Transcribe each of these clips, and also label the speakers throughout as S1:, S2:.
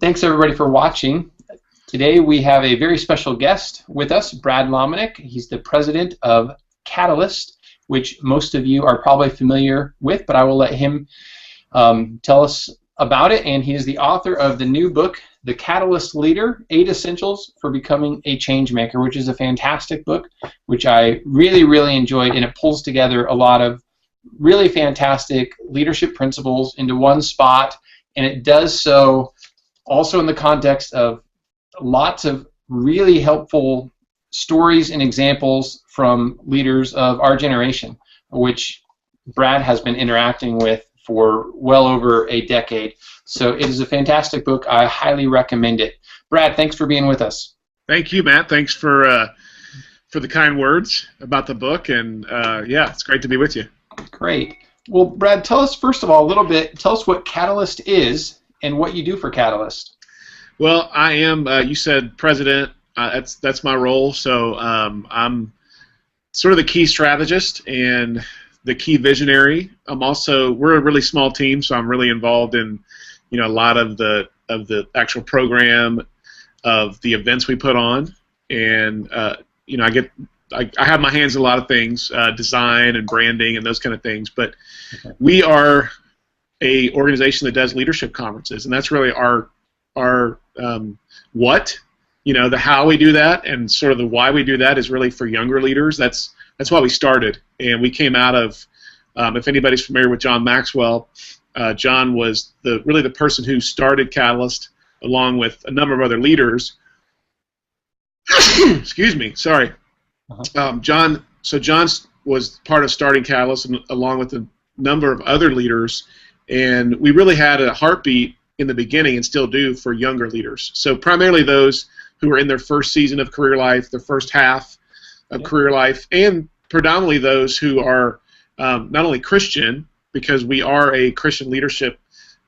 S1: thanks everybody for watching. Today we have a very special guest with us, Brad Lomenick. He's the president of Catalyst, which most of you are probably familiar with, but I will let him tell us about it. And he is the author of the new book, The Catalyst Leader, 8 Essentials for Becoming a Changemaker, which is a fantastic book, which I really, really enjoyed, and it pulls together a lot of really fantastic leadership principles into one spot, and it does so also in the context of lots of really helpful stories and examples from leaders of our generation, which Brad has been interacting with for well over a decade. So it is a fantastic book. I highly recommend it. Brad, thanks for being with us.
S2: Thank you, Matt. Thanks for the kind words about the book, and yeah, it's great to be with you. Great.
S1: Well, Brad, tell us first of all a little bit. Tell us what Catalyst is and what you do for Catalyst.
S2: Well, I am. You said president. That's my role. So I'm sort of the key strategist and the key visionary. We're a really small team, so I'm really involved in a lot of the actual program, of the events we put on, and I have my hands in a lot of things, design and branding and those kind of things. But we are a organization that does leadership conferences, and that's really our what, the how we do that, and sort of the why we do that is really for younger leaders. That's why we started, and we came out of. If anybody's familiar with John Maxwell, John was really the person who started Catalyst, along with a number of other leaders. Excuse me, sorry. John was part of starting Catalyst, along with a number of other leaders, and we really had a heartbeat in the beginning, and still do, for younger leaders. So primarily those who are in their first season of career life, their first half of career life, and predominantly those who are not only Christian, because we are a Christian leadership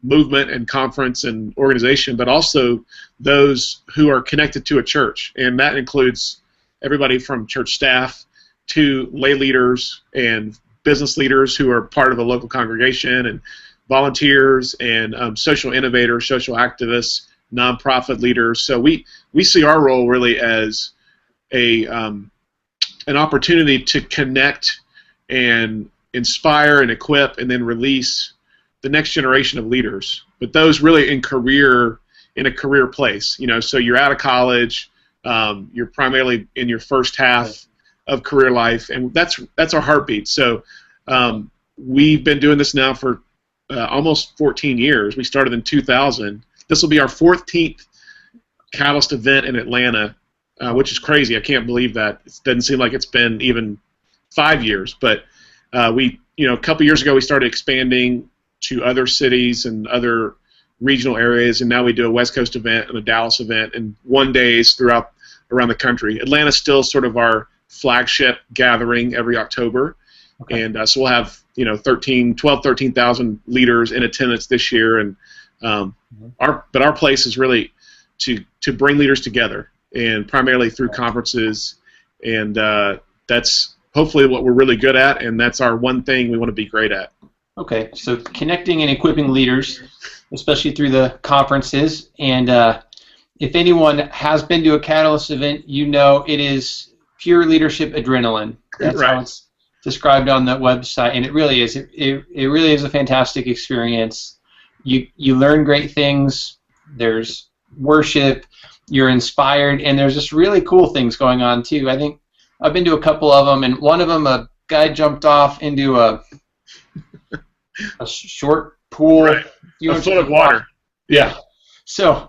S2: movement and conference and organization, but also those who are connected to a church, and that includes everybody from church staff to lay leaders and business leaders who are part of a local congregation, and volunteers and social innovators, social activists, nonprofit leaders. So we see our role really as an opportunity to connect and inspire and equip and then release the next generation of leaders, but those really in a career place. So you're out of college, you're primarily in your first half of career life, and that's our heartbeat. So we've been doing this now for almost 14 years. We started in 2000. This will be our 14th Catalyst event in Atlanta, which is crazy. I can't believe that. It doesn't seem like it's been even 5 years, but a couple years ago we started expanding to other cities and other regional areas, and now we do a West Coast event and a Dallas event, and one days around the country. Atlanta's still sort of our flagship gathering every October, and so we'll have 13,000 leaders in attendance this year, and our place is really to bring leaders together, and primarily through conferences, and that's hopefully what we're really good at, and that's our one thing we want to be great at.
S1: Okay, so connecting and equipping leaders, especially through the conferences, and if anyone has been to a Catalyst event, it is pure leadership adrenaline. That's
S2: right.
S1: How it's described on the website, and it really is. It really is a fantastic experience. You learn great things. There's worship. You're inspired, and there's just really cool things going on too. I think I've been to a couple of them, and one of them, a guy jumped off into a short pool,
S2: right. A foot of water.
S1: Yeah. So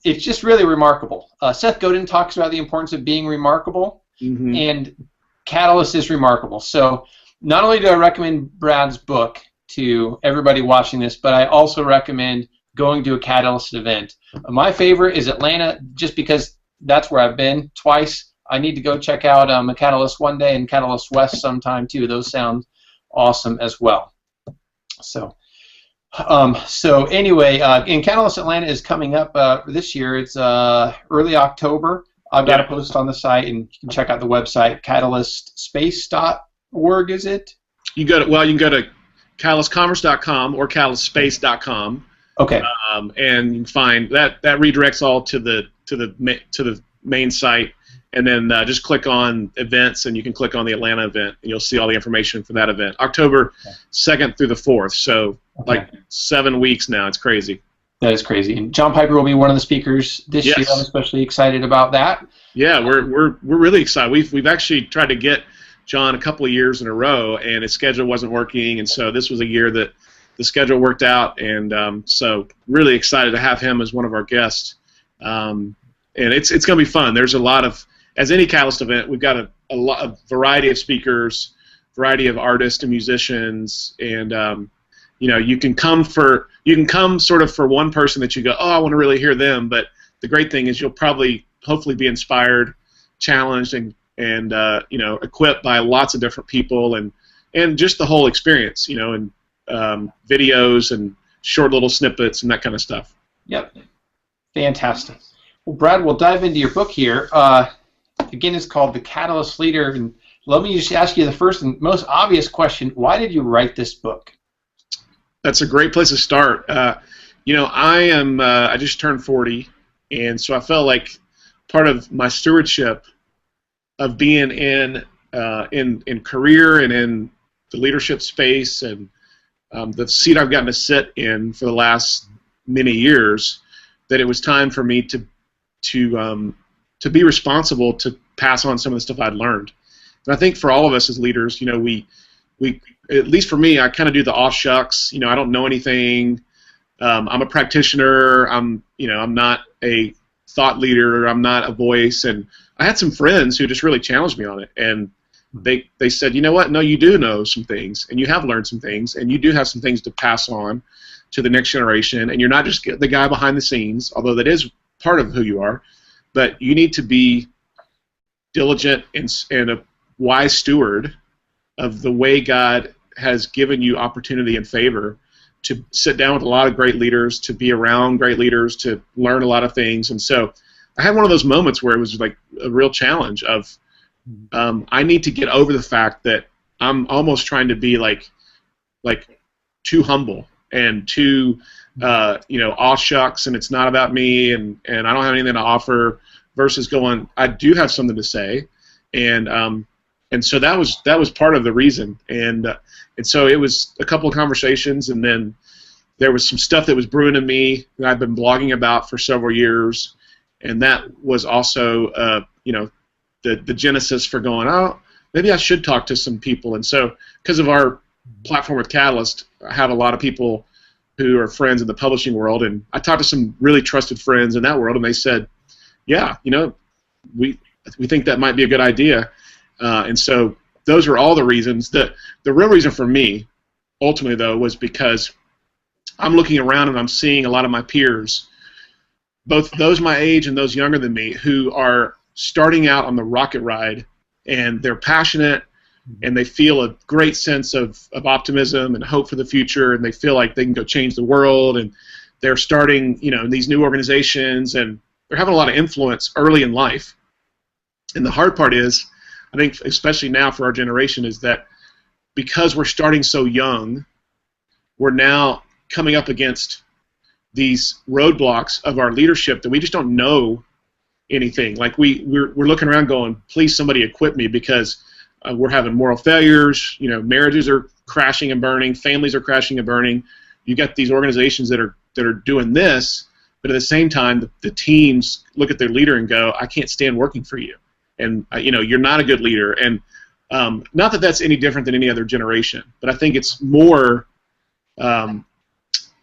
S1: it's just really remarkable. Seth Godin talks about the importance of being remarkable, and Catalyst is remarkable. So not only do I recommend Brad's book to everybody watching this, but I also recommend going to a Catalyst event. My favorite is Atlanta, just because that's where I've been twice. I need to go check out a Catalyst one day and Catalyst West sometime too. Those sound awesome as well. So anyway, and Catalyst Atlanta is coming up this year. It's early October. I've got a post on the site, and you can check out the website, catalystspace.org, is it?
S2: You can go to catalystconference.com or catalystspace.com.
S1: Okay.
S2: And you can find that redirects all to the main site, and then just click on events, and you can click on the Atlanta event, and you'll see all the information for that event, October 2nd through the 4th. So like 7 weeks now. It's crazy.
S1: That is crazy. And John Piper will be one of the speakers this year. I'm especially excited about that.
S2: Yeah, we're really excited. We've actually tried to get John a couple of years in a row, and his schedule wasn't working, and so this was a year that the schedule worked out, and so really excited to have him as one of our guests. And it's going to be fun. There's a lot of, as any Catalyst event, we've got a variety of speakers, variety of artists and musicians, and you can come sort of for one person that you go, oh, I want to really hear them. But the great thing is you'll probably hopefully be inspired, challenged, and equipped by lots of different people, and just the whole experience, and videos and short little snippets and that kind of stuff.
S1: Yep. Fantastic. Well, Brad, we'll dive into your book here. Again, it's called The Catalyst Leader. And let me just ask you the first and most obvious question. Why did you write this book?
S2: That's a great place to start. I just turned 40, and so I felt like part of my stewardship of being in career and in the leadership space and the seat I've gotten to sit in for the last many years, that it was time for me to be responsible to pass on some of the stuff I'd learned. And I think for all of us as leaders, we at least for me, I kind of do the off shucks. I don't know anything. I'm a practitioner. I'm not a thought leader. I'm not a voice. And I had some friends who just really challenged me on it, and they said, you know what? No, you do know some things, and you have learned some things, and you do have some things to pass on to the next generation. And you're not just the guy behind the scenes, although that is part of who you are, but you need to be diligent and a wise steward of the way God has given you opportunity and favor to sit down with a lot of great leaders, to be around great leaders, to learn a lot of things. And so I had one of those moments where it was like a real challenge of I need to get over the fact that I'm almost trying to be like too humble and too aw shucks, and it's not about me, and I don't have anything to offer, versus going, I do have something to say, and so that was part of the reason, and so it was a couple of conversations, and then there was some stuff that was brewing in me that I've been blogging about for several years, and that was also the genesis for going, oh, maybe I should talk to some people. And so because of our platform with Catalyst, I have a lot of people who are friends in the publishing world, and I talked to some really trusted friends in that world, and they said, yeah, we think that might be a good idea. And so those were all the reasons. The real reason for me, ultimately, though, was because I'm looking around and I'm seeing a lot of my peers, both those my age and those younger than me, who are starting out on the rocket ride, and they're passionate, and they feel a great sense of optimism and hope for the future, and they feel like they can go change the world, and they're starting in these new organizations, and they're having a lot of influence early in life. And the hard part is, I think especially now for our generation, is that because we're starting so young, we're now coming up against these roadblocks of our leadership that we just don't know anything. Like we're looking around going, please somebody equip me, because we're having moral failures, marriages are crashing and burning, families are crashing and burning. You got these organizations that are doing this, but at the same time the teams look at their leader and go, I can't stand working for you, and you're not a good leader. And not that that's any different than any other generation, but I think it's more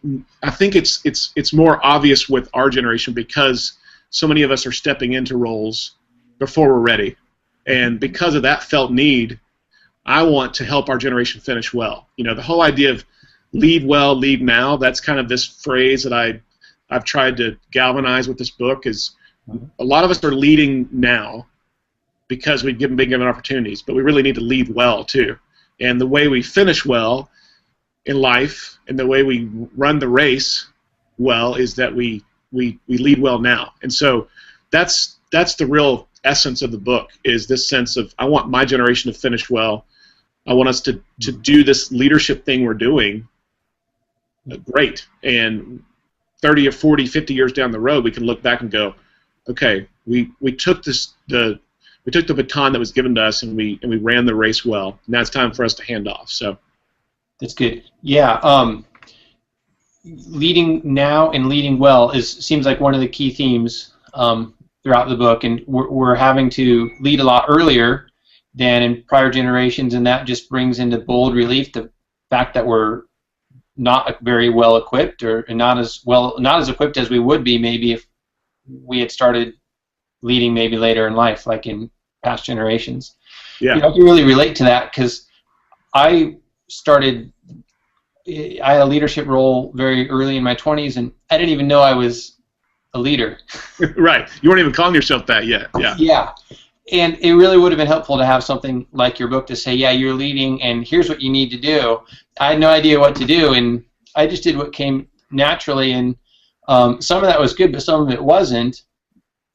S2: it's more obvious with our generation, because so many of us are stepping into roles before we're ready. And because of that felt need, I want to help our generation finish well. The whole idea of lead well, lead now, that's kind of this phrase that I've tried to galvanize with this book, is a lot of us are leading now because we've been given opportunities, but we really need to lead well too. And the way we finish well in life and the way we run the race well is that we lead well now. And so that's the real essence of the book, is this sense of, I want my generation to finish well. I want us to do this leadership thing we're doing great. And 30 or 40, 50 years down the road, we can look back and go, okay, we took the baton that was given to us, and we ran the race well. Now it's time for us to hand off. So
S1: that's good. Yeah. Leading now and leading well seems like one of the key themes throughout the book, and we're having to lead a lot earlier than in prior generations, and that just brings into bold relief the fact that we're not very well equipped, or not as equipped as we would be maybe if we had started leading maybe later in life, like in past generations.
S2: Yeah,
S1: I can really relate to that because I had a leadership role very early in my 20s, and I didn't even know I was a leader.
S2: Right. You weren't even calling yourself that yet. Yeah.
S1: Yeah. And it really would have been helpful to have something like your book to say, yeah, you're leading, and here's what you need to do. I had no idea what to do, and I just did what came naturally, and some of that was good, but some of it wasn't.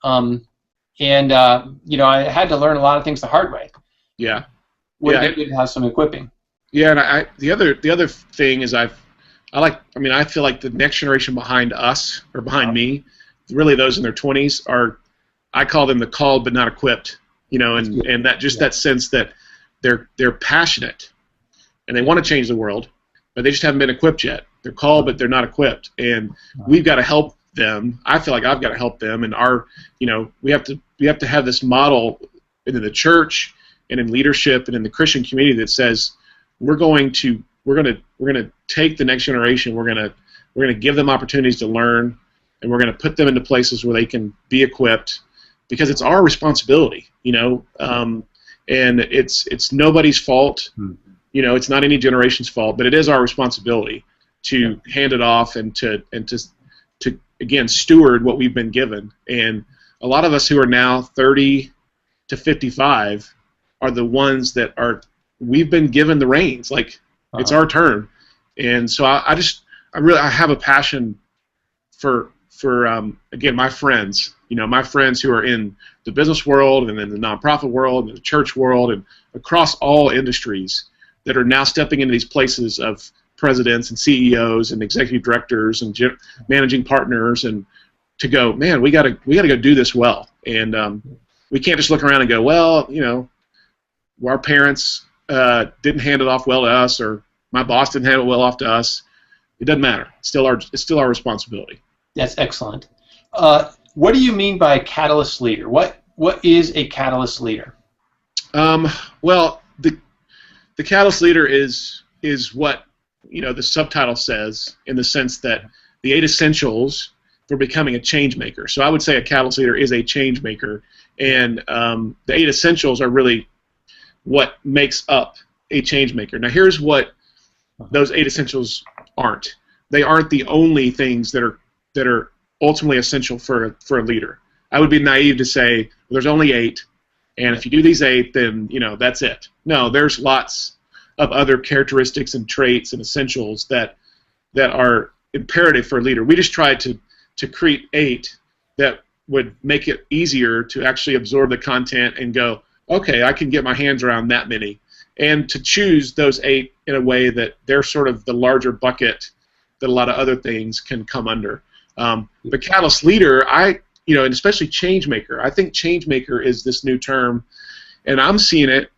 S1: I had to learn a lot of things the hard way.
S2: Yeah.
S1: Would have been good to have some equipping.
S2: Yeah, and the other thing is I feel like the next generation behind us, or behind me, really those in their 20s, I call them the called but not equipped. And that sense that they're passionate and they want to change the world, but they just haven't been equipped yet. They're called but they're not equipped, and we've got to help them. I feel like I've got to help them, and we have to have this model in the church and in leadership and in the Christian community that says we're going to take the next generation. We're gonna give them opportunities to learn, and we're gonna put them into places where they can be equipped, because it's our responsibility, and it's nobody's fault. It's not any generation's fault, but it is our responsibility to hand it off and to again steward what we've been given. And a lot of us who are now 30 to 55 are the ones that we've been given the reins. Like it's our turn, and so I have a passion for again my friends. My friends who are in the business world and in the nonprofit world and the church world and across all industries that are now stepping into these places of presidents and CEOs and executive directors and managing partners, and to go, man, we got to go do this well. And we can't just look around and go, well, our parents didn't hand it off well to us, or my boss didn't hand it well off to us. It doesn't matter. It's still our responsibility.
S1: That's excellent. What do you mean by catalyst leader? What is a catalyst leader?
S2: Well, the catalyst leader is what the subtitle says, in the sense that the 8 essentials for becoming a change maker. So I would say a catalyst leader is a change maker, and the 8 essentials are really what makes up a change maker. Now here's what those 8 essentials aren't. They aren't the only things that are ultimately essential for a leader. I would be naive to say, well, there's only 8, and if you do these 8, then that's it. No, there's lots of other characteristics and traits and essentials that are imperative for a leader. We just tried to create 8 that would make it easier to actually absorb the content and go, okay, I can get my hands around that many, and to choose those 8 in a way that they're sort of the larger bucket that a lot of other things can come under. The catalyst leader, and especially change maker. I think change maker is this new term, and I'm seeing it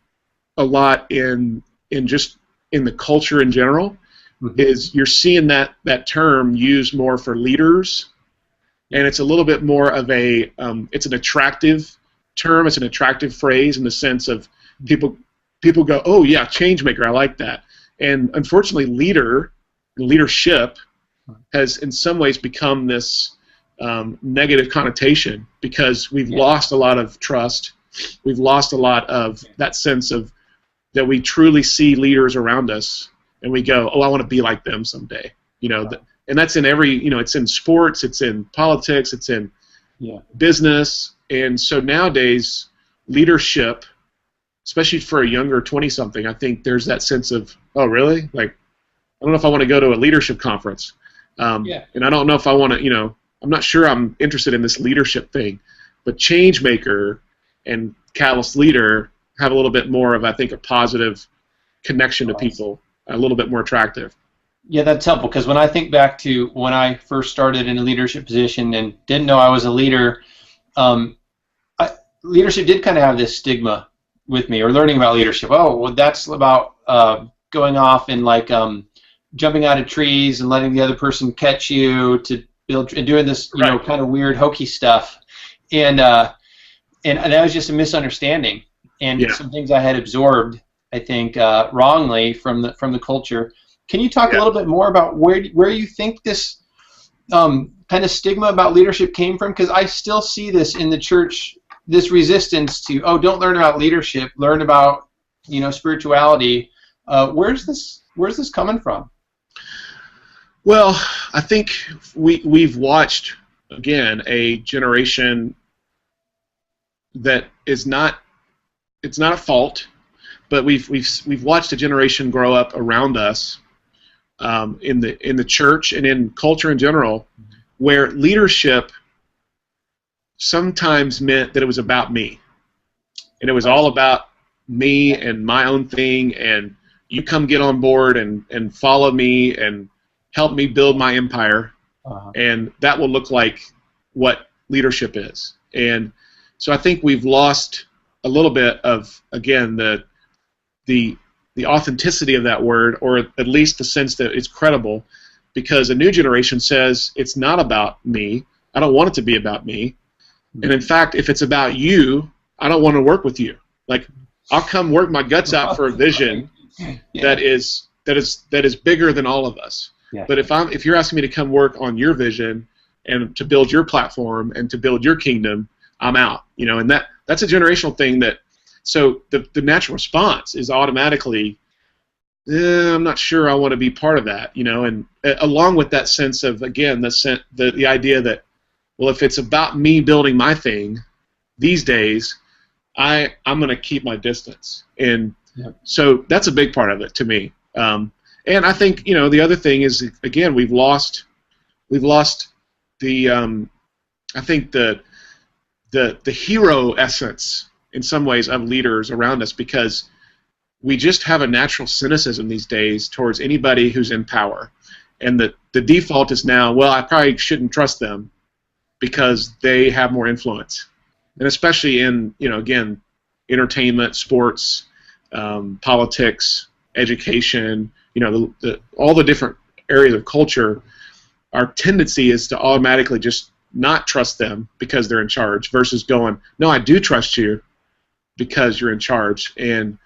S2: a lot in the culture in general. Mm-hmm. Is you're seeing that term used more for leaders, and it's a little bit more of it's an attractive term. It's an attractive phrase in the sense of people go, oh yeah, change maker, I like that. And unfortunately, leadership has in some ways become this negative connotation, because we've lost a lot of trust. We've lost a lot of that sense of that we truly see leaders around us and we go, oh, I want to be like them someday. And that's in every, it's in sports, it's in politics, it's in business. And so nowadays, leadership, especially for a younger 20-something, I think there's that sense of, oh, really? Like, I don't know if I want to go to a leadership conference. And I don't know if I want to, I'm not sure I'm interested in this leadership thing. But change maker and catalyst leader have a little bit more of, I think, a positive connection to people, a little bit more attractive.
S1: Yeah, that's helpful because when I think back to when I first started in a leadership position and didn't know I was a leader, um, leadership did kind of have this stigma with me, or learning about leadership. Oh, well, that's about going off and like jumping out of trees and letting the other person catch you to build and doing this,
S2: Right.
S1: kind of weird hokey stuff, and that was just a misunderstanding and
S2: Yeah.
S1: some things I had absorbed, I think, wrongly from the culture. Can you talk a
S2: Yeah.
S1: little bit more about where you think this kind of stigma about leadership came from? Because I still see this in the church, this resistance to, oh, don't learn about leadership, learn about spirituality. Where's this coming from?
S2: Well, I think we've watched again a generation that is not, it's not a fault, but we've watched a generation grow up around us, in the church and in culture in general, where leadership sometimes meant that it was about me, and it was all about me and my own thing, and you come get on board and follow me and help me build my empire, and that will look like what leadership is. And so I think we've lost a little bit of, again, the authenticity of that word, or at least the sense that it's credible, because a new generation says it's not about me. I don't want it to be about me. And in fact, if it's about you, I don't want to work with you. Like, I'll come work my guts out for a vision that is bigger than all of us.
S1: Yeah.
S2: But if you're asking me to come work on your vision and to build your platform and to build your kingdom, I'm out. And that's a generational thing that. So the natural response is automatically, I'm not sure I want to be part of that, and along with that sense of, again, the idea that, well, if it's about me building my thing, these days, I'm going to keep my distance, and so that's a big part of it to me. And I think the other thing is, again, we've lost the I think the hero essence in some ways of leaders around us, because we just have a natural cynicism these days towards anybody who's in power, and the default is now, well, I probably shouldn't trust them because they have more influence, and especially in again, entertainment, sports, politics, education, all the different areas of culture. Our tendency is to automatically just not trust them because they're in charge, versus going, no, I do trust you because you're in charge. And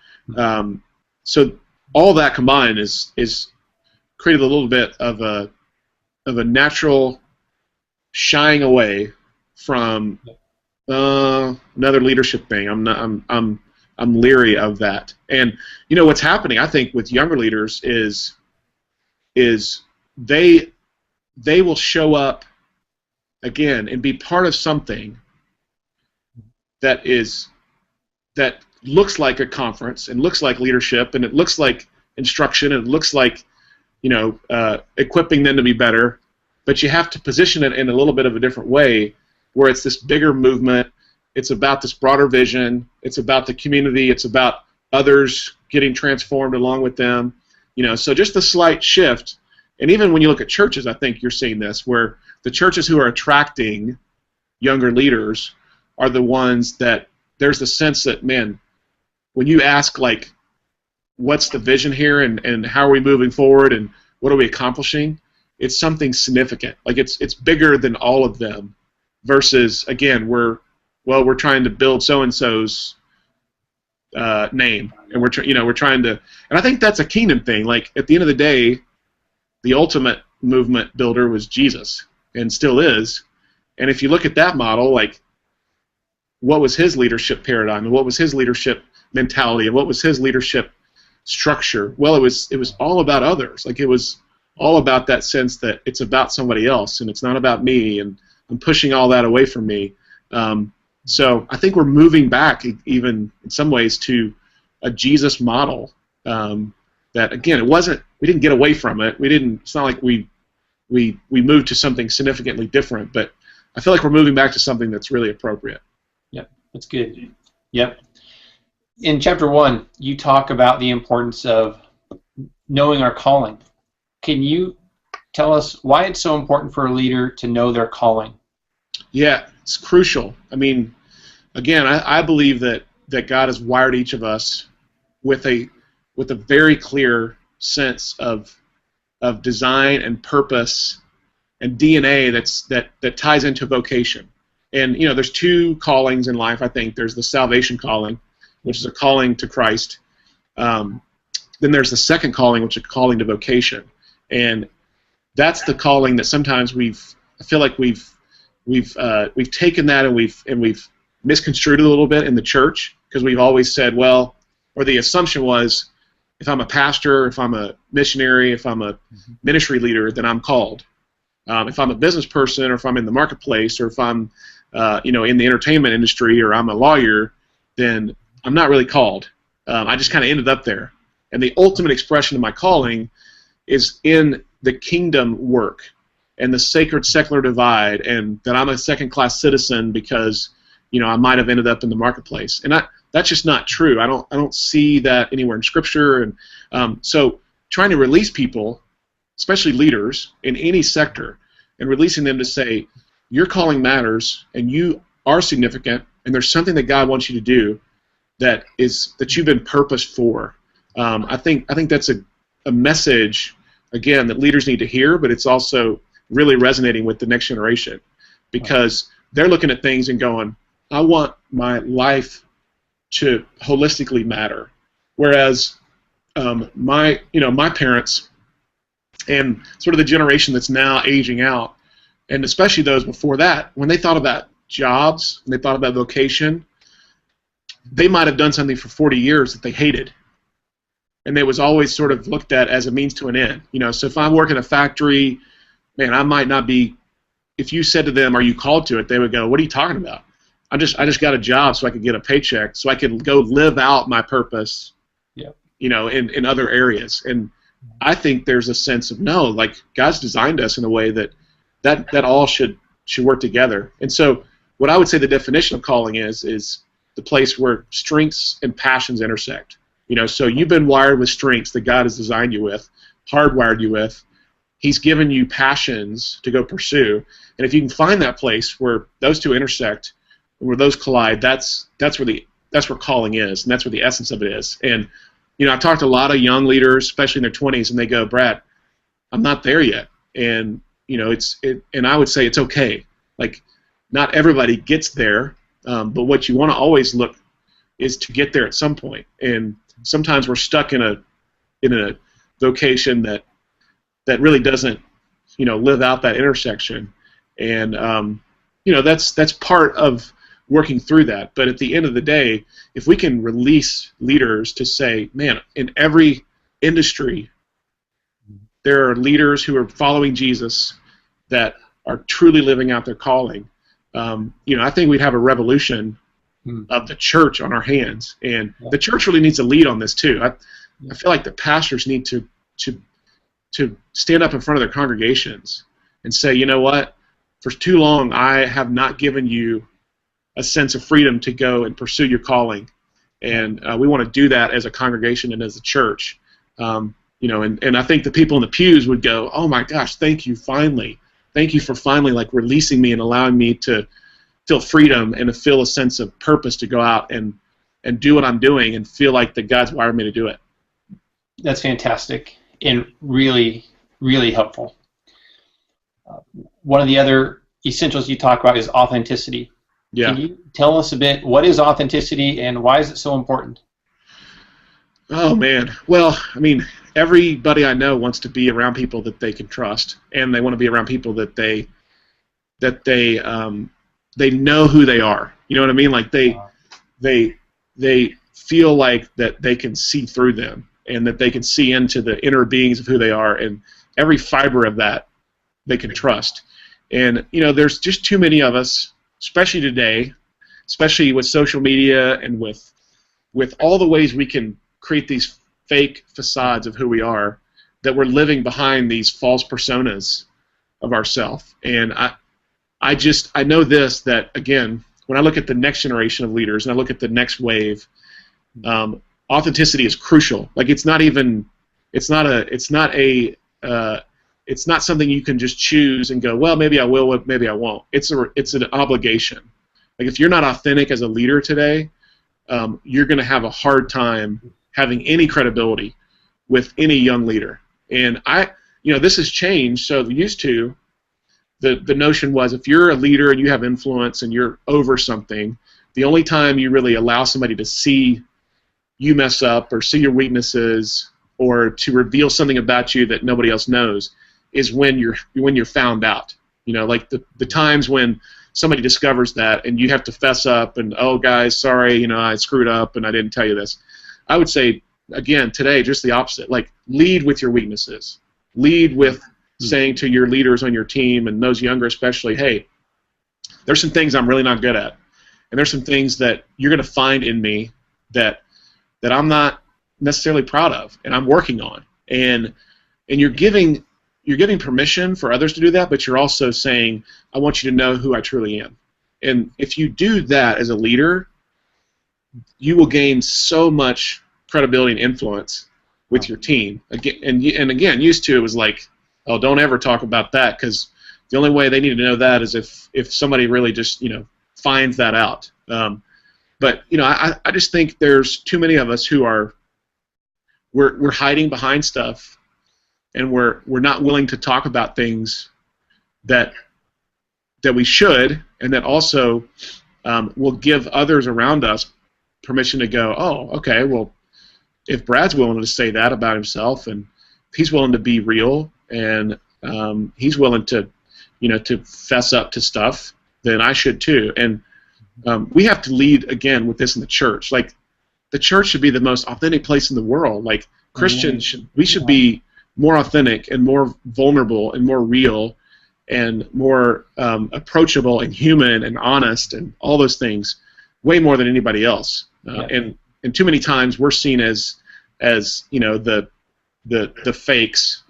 S2: so all that combined is created a little bit of a natural shying away from another leadership thing. I'm leery of that. And what's happening, I think, with younger leaders is they will show up again and be part of something that looks like a conference and looks like leadership and it looks like instruction and it looks like equipping them to be better, but you have to position it in a little bit of a different way, where it's this bigger movement. It's about this broader vision. It's about the community. It's about others getting transformed along with them. So just a slight shift. And even when you look at churches, I think you're seeing this, where the churches who are attracting younger leaders are the ones that there's the sense that, man, when you ask, like, what's the vision here and how are we moving forward and what are we accomplishing, it's something significant. Like, it's bigger than all of them, versus, again, we're trying to build so-and-so's name, and we're trying to, and I think that's a kingdom thing. Like, at the end of the day, the ultimate movement builder was Jesus, and still is. And if you look at that model, like, what was his leadership paradigm, and what was his leadership mentality, and what was his leadership structure? Well, it was all about others. Like, it was all about that sense that it's about somebody else, and it's not about me, and I'm pushing all that away from me. So I think we're moving back, even in some ways, to a Jesus model. That, again, we didn't get away from it. It's not like we moved to something significantly different, but I feel like we're moving back to something that's really appropriate.
S1: Yep, that's good. Yep. In chapter 1, you talk about the importance of knowing our calling. Can you tell us why it's so important for a leader to know their calling?
S2: Yeah, it's crucial. I mean, again, I believe that God has wired each of us with a very clear sense of design and purpose and DNA that ties into vocation. And there's two callings in life. I think there's the salvation calling, which is a calling to Christ. Then there's the second calling, which is a calling to vocation, and that's the calling that sometimes I feel like we've taken that and we've misconstrued it a little bit in the church, because we've always said, well, or the assumption was, if I'm a pastor, if I'm a missionary, if I'm a ministry leader, then I'm called. If I'm a business person, or if I'm in the marketplace, or if I'm in the entertainment industry, or I'm a lawyer, then I'm not really called. I just kind of ended up there. And the ultimate expression of my calling is in the kingdom work and the sacred secular divide, and that I'm a second-class citizen because I might have ended up in the marketplace. And that's just not true. I don't see that anywhere in Scripture. And so trying to release people, especially leaders in any sector, and releasing them to say, your calling matters, and you are significant, and there's something that God wants you to do that you've been purposed for. I think that's a message, again, that leaders need to hear, but it's also really resonating with the next generation, because they're looking at things and going, I want my life to holistically matter. Whereas my parents and sort of the generation that's now aging out, and especially those before that, when they thought about jobs, when they thought about vocation, they might have done something for 40 years that they hated. And it was always sort of looked at as a means to an end. So if I work in a factory, man, I might not be. If you said to them, "Are you called to it?" they would go, "What are you talking about? I just got a job so I could get a paycheck, so I could go live out my purpose."
S1: Yeah.
S2: In other areas. And I think there's a sense of, no, like, God's designed us in a way that all should work together. And so what I would say the definition of calling is the place where strengths and passions intersect. So you've been wired with strengths that God has designed you with, hardwired you with. He's given you passions to go pursue. And if you can find that place where those two intersect, where those collide, that's where calling is, and that's where the essence of it is. And I've talked to a lot of young leaders, especially in their 20s, and they go, Brad, I'm not there yet. And and I would say it's okay. Like, not everybody gets there, but what you want to always look is to get there at some point. And sometimes we're stuck in a vocation that really doesn't live out that intersection. And that's part of working through that. But at the end of the day, if we can release leaders to say, man, in every industry, there are leaders who are following Jesus that are truly living out their calling. I think we'd have a revolution of the church on our hands, and the church really needs to lead on this too. I feel like the pastors need to stand up in front of their congregations and say, you know what, for too long I have not given you a sense of freedom to go and pursue your calling, and we want to do that as a congregation and as a church. And I think the people in the pews would go, oh my gosh, thank you for finally like releasing me and allowing me to feel freedom and to feel a sense of purpose to go out and do what I'm doing and feel like that God's wired me to do it.
S1: That's fantastic and really, really helpful. One of the other essentials you talk about is authenticity.
S2: Yeah.
S1: Can you tell us a bit, what is authenticity and why is it so important?
S2: Oh, man. Well, I mean, everybody I know wants to be around people that they can trust, and they want to be around people that they know who they are. You know what I mean? Like they feel like that they can see through them, and that they can see into the inner beings of who they are, and every fiber of that they can trust. And there's just too many of us, especially today, especially with social media and with all the ways we can create these fake facades of who we are, that we're living behind these false personas of ourselves. And I know this, that again, when I look at the next generation of leaders and I look at the next wave, authenticity is crucial. Like, it's not a it's not something you can just choose and go, well, maybe I will, maybe I won't. It's an obligation. Like if you're not authentic as a leader today, you're going to have a hard time having any credibility with any young leader. And this has changed. So used to, the notion was if you're a leader and you have influence and you're over something, the only time you really allow somebody to see you mess up or see your weaknesses or to reveal something about you that nobody else knows is when you're found out. Like the times when somebody discovers that and you have to fess up and, oh guys, sorry, I screwed up and I didn't tell you this. I would say again today just the opposite. Like lead with your weaknesses. Lead with saying to your leaders on your team and those younger especially, hey, there's some things I'm really not good at. And there's some things that you're going to find in me that I'm not necessarily proud of and I'm working on. And you're giving permission for others to do that, but you're also saying, I want you to know who I truly am. And if you do that as a leader, you will gain so much credibility and influence with your team. Again, used to it was like, oh, don't ever talk about that, because the only way they need to know that is if somebody really just finds that out. But I just think there's too many of us who we're hiding behind stuff. And we're not willing to talk about things that we should, and that also will give others around us permission to go, oh, okay, well, if Brad's willing to say that about himself, and he's willing to be real, and he's willing to, to fess up to stuff, then I should too. And we have to lead again with this in the church. Like the church should be the most authentic place in the world. Like Christians should be more authentic and more vulnerable and more real and more approachable and human and honest and all those things way more than anybody else. And too many times we're seen as the fakes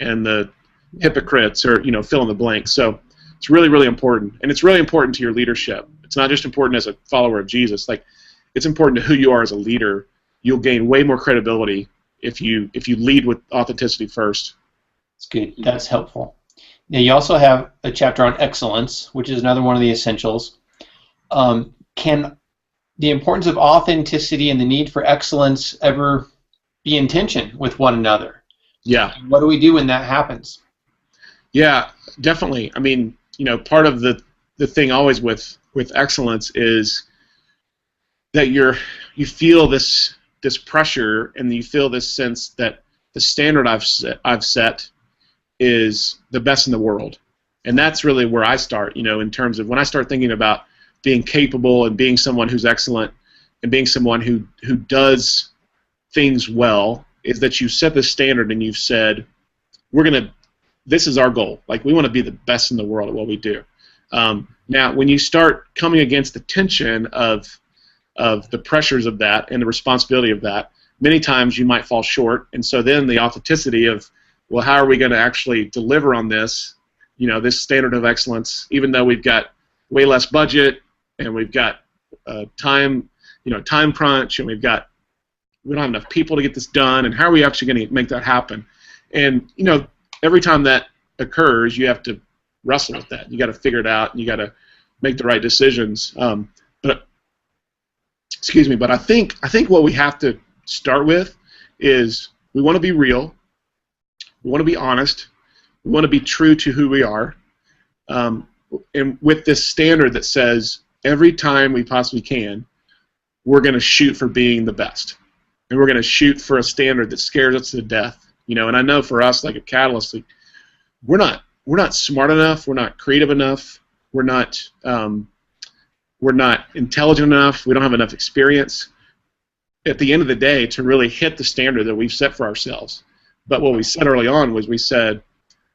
S2: and the hypocrites or fill in the blank. So it's really, really important, and it's really important to your leadership. It's not just important as a follower of Jesus. Like it's important to who you are as a leader. You'll gain way more credibility if you lead with authenticity first.
S1: That's good. That's helpful. Now you also have a chapter on excellence, which is another one of the essentials. Can the importance of authenticity and the need for excellence ever be in tension with one another?
S2: Yeah.
S1: What do we do when that happens?
S2: Yeah, definitely. I mean, part of the thing always with excellence is that you feel this pressure, and you feel this sense that the standard I've set is the best in the world. And that's really where I start, in terms of when I start thinking about being capable and being someone who's excellent and being someone who does things well, is that you set the standard and you've said, this is our goal. Like, we want to be the best in the world at what we do. Now, when you start coming against the tension of the pressures of that and the responsibility of that, many times you might fall short. And so then the authenticity of, well, how are we going to actually deliver on this, this standard of excellence, even though we've got way less budget and we've got time crunch, and we don't have enough people to get this done, and how are we actually going to make that happen? And, every time that occurs, you have to wrestle with that. You got to figure it out, and you got to make the right decisions. But I think what we have to start with is we want to be real, we want to be honest, we want to be true to who we are, and with this standard that says every time we possibly can, we're going to shoot for being the best, and we're going to shoot for a standard that scares us to death. And I know for us, like at Catalyst, we're not smart enough, we're not creative enough, we're not intelligent enough, we don't have enough experience at the end of the day to really hit the standard that we've set for ourselves. But what we said early on was we said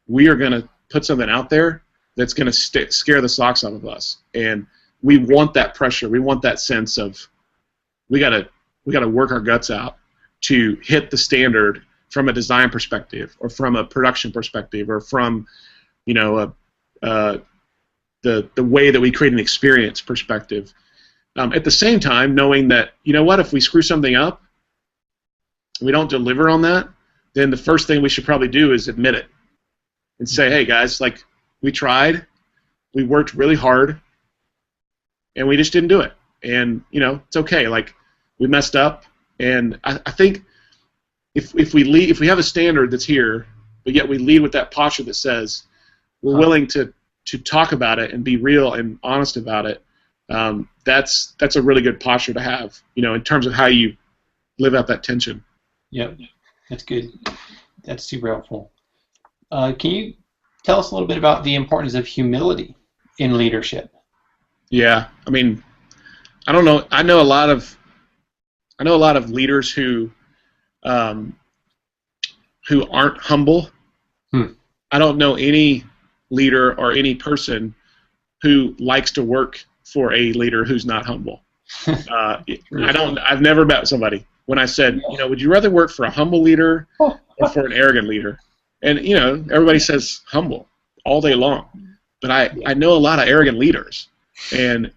S2: we are going to put something out there that's going to scare the socks off of us, and we want that pressure, we want that sense of we got to work our guts out to hit the standard from a design perspective, or from a production perspective, or from the way that we create an experience perspective. At the same time, knowing that if we screw something up, we don't deliver on that, then the first thing we should probably do is admit it and say, hey guys, like, we tried, we worked really hard, and we just didn't do it. And it's okay. Like, we messed up, and I think if we have a standard that's here, but yet we lead with that posture that says we're willing to talk about it and be real and honest about it, that's a really good posture to have, in terms of how you live out that tension.
S1: Yep, that's good. That's super helpful. Can you tell us a little bit about the importance of humility in leadership?
S2: Yeah, I mean, I don't know. I know a lot of leaders who aren't humble. I don't know any leader or any person who likes to work for a leader who's not humble. I've never met somebody when I said, would you rather work for a humble leader or for an arrogant leader? And everybody says humble all day long, but I know a lot of arrogant leaders, and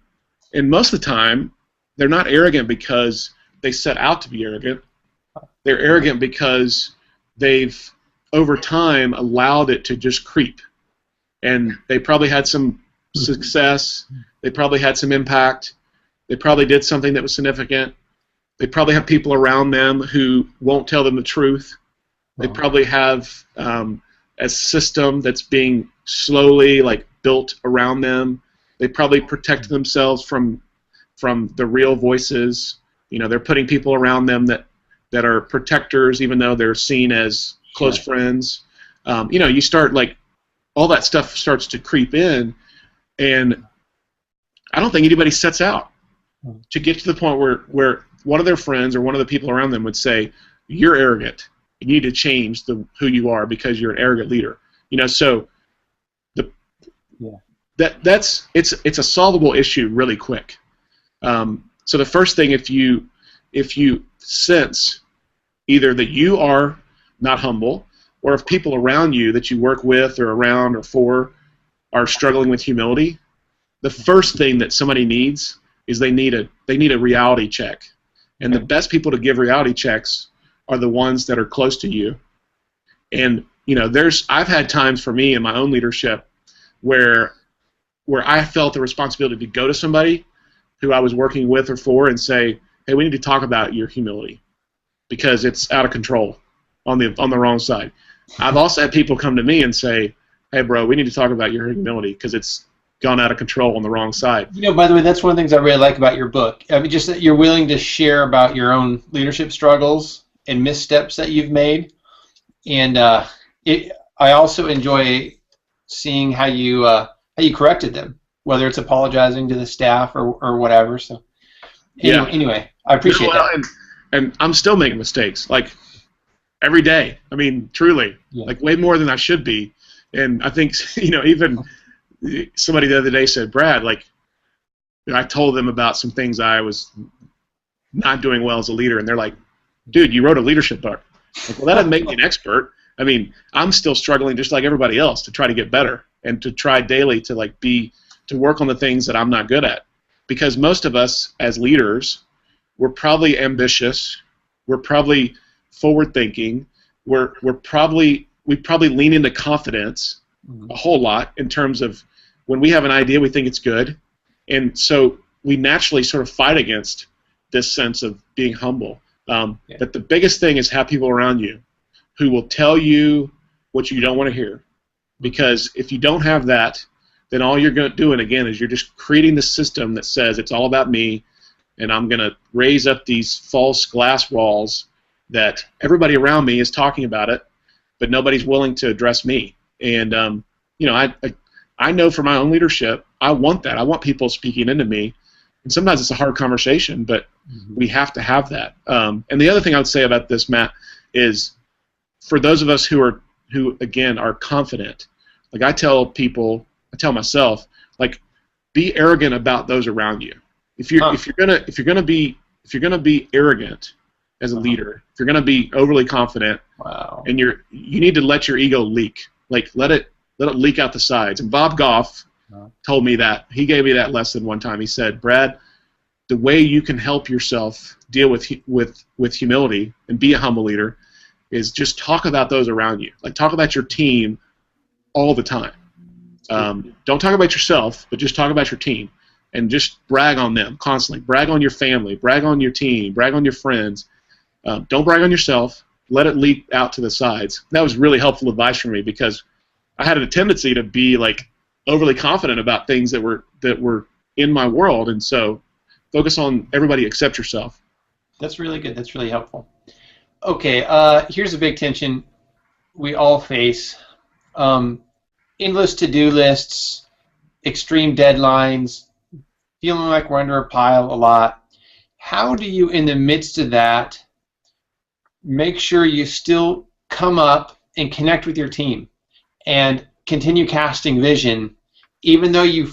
S2: most of the time they're not arrogant because they set out to be arrogant. They're arrogant because they've over time allowed it to just creep, and they probably had some success, they probably had some impact, they probably did something that was significant, they probably have people around them who won't tell them the truth. They probably have a system that's being slowly built around them. They probably protect themselves from the real voices. They're putting people around them that are protectors, even though they're seen as close friends. You start all that stuff starts to creep in, and I don't think anybody sets out to get to the point where one of their friends or one of the people around them would say, "You're arrogant. You need to change who you are because you're an arrogant leader." So it's a solvable issue really quick. So the first thing, if you sense either that you are not humble, or if people around you that you work with or around or for are struggling with humility, the first thing that somebody needs is they need a reality check. And the best people to give reality checks are the ones that are close to you. And I've had times for me in my own leadership where I felt the responsibility to go to somebody who I was working with or for and say, "Hey, we need to talk about your humility because it's out of control on the wrong side." I've also had people come to me and say, "Hey, bro, we need to talk about your humility because it's gone out of control on the wrong side."
S1: By the way, that's one of the things I really like about your book. I mean, just that you're willing to share about your own leadership struggles and missteps that you've made, and I also enjoy seeing how you corrected them, whether it's apologizing to the staff or whatever. So anyway, I appreciate that.
S2: And I'm still making mistakes, every day. I mean, truly, way more than I should be. And I think even somebody the other day said, "Brad, I told them about some things I was not doing well as a leader," and they're like, "Dude, you wrote a leadership book." Well, that doesn't make me an expert. I mean, I'm still struggling just like everybody else to try to get better and to try daily to work on the things that I'm not good at. Because most of us as leaders, we're probably ambitious, we're probably forward-thinking, we probably lean into confidence a whole lot in terms of when we have an idea, we think it's good, and so we naturally sort of fight against this sense of being humble. But the biggest thing is have people around you who will tell you what you don't want to hear. Because if you don't have that, then all you're doing, again, is you're just creating the system that says it's all about me, and I'm going to raise up these false glass walls that everybody around me is talking about it, but nobody's willing to address me. And, I know for my own leadership, I want that. I want people speaking into me. And sometimes it's a hard conversation, but we have to have that. And the other thing I would say about this, Matt, is for those of us who again are confident, I tell people, I tell myself, be arrogant about those around you. If you're gonna be arrogant as a leader, if you're gonna be overly confident, and you need to let your ego leak, let it leak out the sides. And Bob Goff told me that. He gave me that lesson one time. He said, "Brad, the way you can help yourself deal with humility and be a humble leader is just talk about those around you. Like, talk about your team all the time. Don't talk about yourself, but just talk about your team, and just brag on them constantly. Brag on your family. Brag on your team. Brag on your friends. Don't brag on yourself. Let it leak out to the sides. That was really helpful advice for me, because I had a tendency to be like overly confident about things that were in my world, and so focus on everybody except yourself.
S1: That's really good. That's really helpful. Okay, here's a big tension we all face. Endless to-do lists, extreme deadlines, feeling like we're under a pile a lot. How do you, in the midst of that, make sure you still come up and connect with your team and continue casting vision, even though you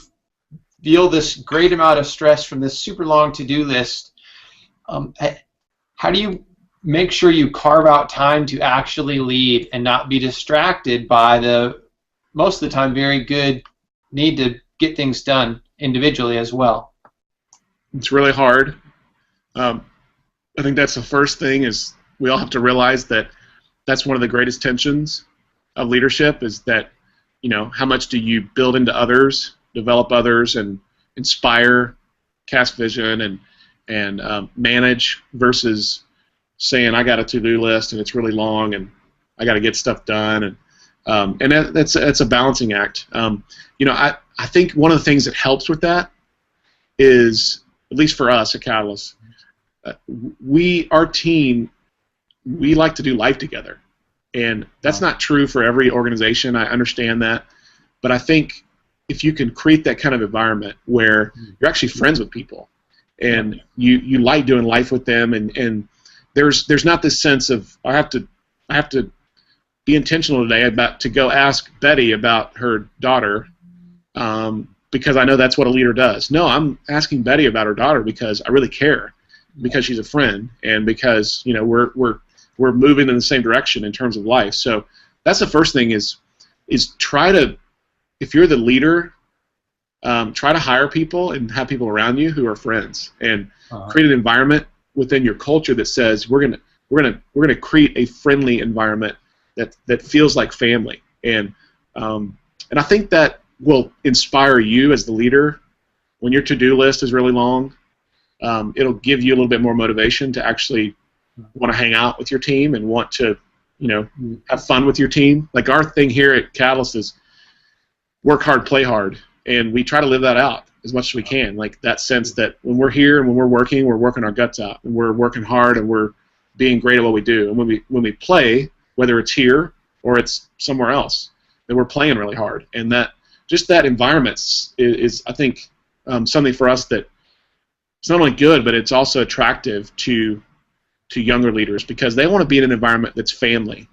S1: feel this great amount of stress from this super long to-do list? How do you make sure you carve out time to actually lead and not be distracted by the, most of the time, very good need to get things done individually as well?
S2: It's really hard. I think that's the first thing, is we all have to realize that that's one of the greatest tensions of leadership, is that, you know, how much do you build into others, develop others, and inspire, cast vision, and manage, versus saying, I got a to-do list and it's really long and I got to get stuff done, and that's a balancing act. You know, I think one of the things that helps with that is, at least for us at Catalyst, our team, we like to do life together, and that's not true for every organization. I understand that, but I think if you can create that kind of environment where you're actually friends with people, and you like doing life with them, and there's not this sense of I have to be intentional today to go ask Betty about her daughter, because I know that's what a leader does. No, I'm asking Betty about her daughter because I really care, because she's a friend, and because, you know, we're moving in the same direction in terms of life. So that's the first thing, is try to, if you're the leader, try to hire people and have people around you who are friends, and create an environment within your culture that says we're gonna create a friendly environment that feels like family, and I think that will inspire you as the leader. When your to-do list is really long, it'll give you a little bit more motivation to actually want to hang out with your team and want to, you know, have fun with your team. Like, our thing here at Catalyst is work hard, play hard, and we try to live that out as much as we can. Like, that sense that when we're here and when we're working our guts out, and we're working hard, and we're being great at what we do. And when we play, whether it's here or it's somewhere else, then we're playing really hard. And that environment is I think, something for us that it's not only good, but it's also attractive to younger leaders, because they want to be in an environment that's family.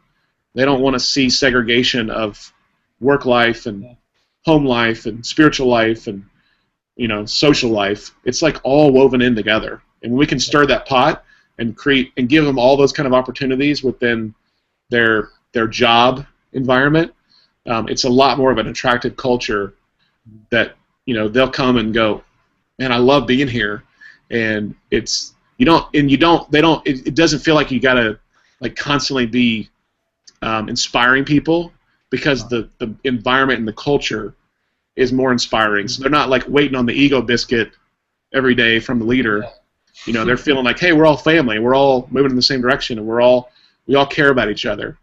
S2: They don't want to see segregation of work life and home life and spiritual life and, you know, social life. It's like all woven in together. And when we can stir that pot and create and give them all those kind of opportunities within their job environment, it's a lot more of an attractive culture that, you know, they'll come and go, man, I love being here. And it doesn't feel like you gotta like constantly be inspiring people, because the environment and the culture is more inspiring. So they're not like waiting on the ego biscuit every day from the leader. You know, they're feeling like, hey, we're all family, we're all moving in the same direction, and we all care about each other.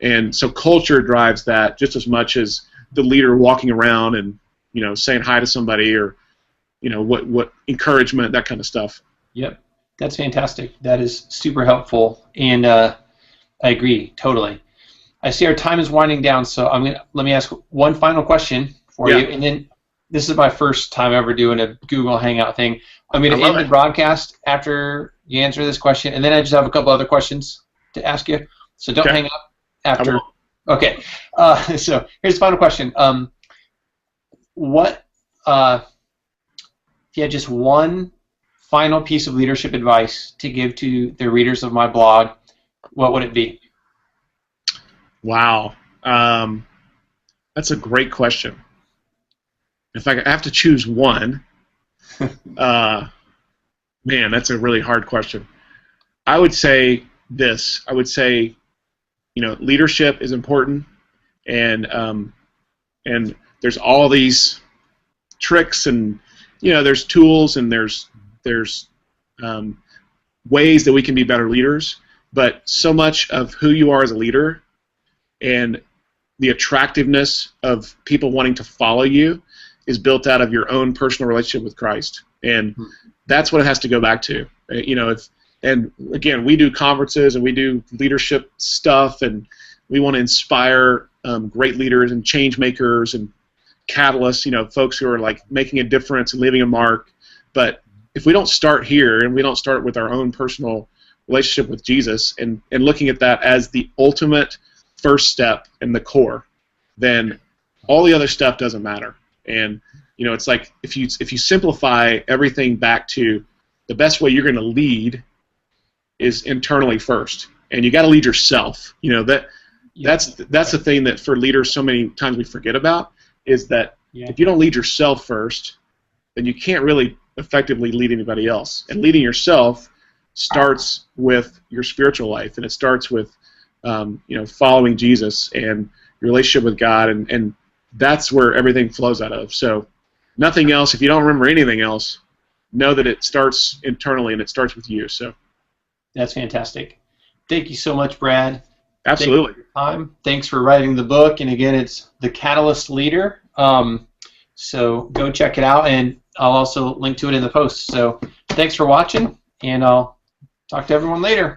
S2: And so culture drives that just as much as the leader walking around and, you know, saying hi to somebody, or, you know, what encouragement, that kind of stuff.
S1: Yep, that's fantastic. That is super helpful, and I agree totally. I see our time is winding down, so let me ask one final question for you, and then this is my first time ever doing a Google Hangout thing. I'm going to end the broadcast after you answer this question, and then I just have a couple other questions to ask you. So don't hang up after. Okay. So here's the final question. If you had just one final piece of leadership advice to give to the readers of my blog, what would it be?
S2: Wow. That's a great question. If I have to choose one, man, that's a really hard question. I would say this. I would say, leadership is important, and there's all these tricks, and there's tools, and there's ways that we can be better leaders. But so much of who you are as a leader and the attractiveness of people wanting to follow you is built out of your own personal relationship with Christ, and that's what it has to go back to. And again, we do conferences and we do leadership stuff, and we want to inspire great leaders and change makers and catalysts, folks who are like making a difference and leaving a mark. But if we don't start here, and we don't start with our own personal relationship with Jesus and looking at that as the ultimate first step and the core, then all the other stuff doesn't matter. And it's like if you simplify everything back to the best way you're going to lead is internally first, and you got to lead yourself. That's the thing that for leaders so many times we forget about, is that if you don't lead yourself first, then you can't really effectively lead anybody else. And leading yourself starts with your spiritual life, and it starts with following Jesus and your relationship with God, and that's where everything flows out of. So nothing else. If you don't remember anything else, know that it starts internally, and it starts with you. So
S1: that's fantastic. Thank you so much, Brad.
S2: Absolutely.
S1: Thanks for your time. Thanks for writing the book. And again, it's The Catalyst Leader. So go check it out, and I'll also link to it in the post. So thanks for watching, and I'll talk to everyone later.